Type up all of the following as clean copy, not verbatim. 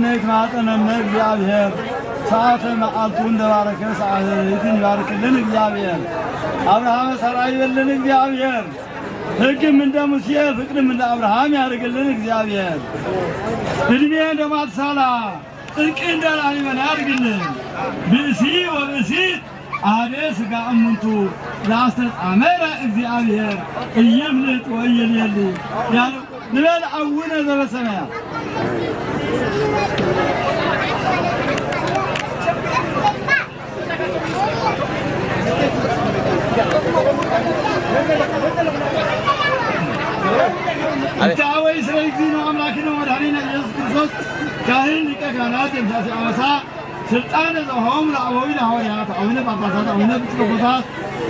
ገነት ማጠነነ እግዚአብሔር ሰዓተ መዓልቱን እንደባረከ ሰዓትን ይባርክልን እግዚአብሔር። አብርሃም ሰራ ይበልን እግዚአብሔር። ሕግም እንደ ሙሴ ፍቅርም እንደ አብርሃም ያድርግልን እግዚአብሔር። እድሜ እንደ ማትሳላ ጽድቅ እንደ ላሊበላ ያድርግልን። ብእሲ ወብእሲት አሐደ ሥጋ እሙንቱ ዘአስተጣመረ እግዚአብሔር ኢይፍልጥ ወኢይልየሊ ያሉ ንበል አቡነ ዘበሰማያት። እታወይ ስለ እግዚእነ አምላክነ ወመድኃኒነ ኢየሱስ ክርስቶስ ካህን ሊቀ ካህናት የምሳሴ አመሳ ስልጣን ዘሆሙ ለአበዊ ለሐዋርያት አቡነ ጳጳሳት አቡነ ጲስቆጶሳት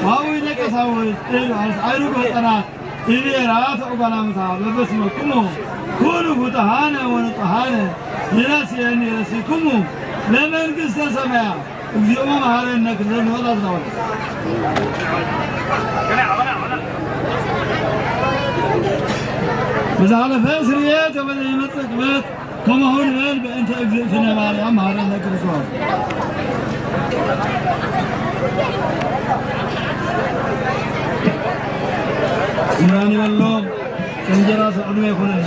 ወአቡነ ቀሳውስት አይሩግ ሕፃናት ኢቤራት ኦጓላምታ በበስመክሙ ኩሉ ፍጡሃነ ወንጹሃነ ይረስየኒ ይረሲክሙ ለመንግሥተ ሰማያት እግዚኦ መሐረነ ክርስቶስ ወላዝናወ በዛለፈ ስርየት ወበዘይመጽእ ቅበት ከመሆን በል በእንተ እግዝእትነ ማርያም መሐረነ ክርስቶስ ኢራን ይበሎም እንጀራ ሰዑድ ይኩንና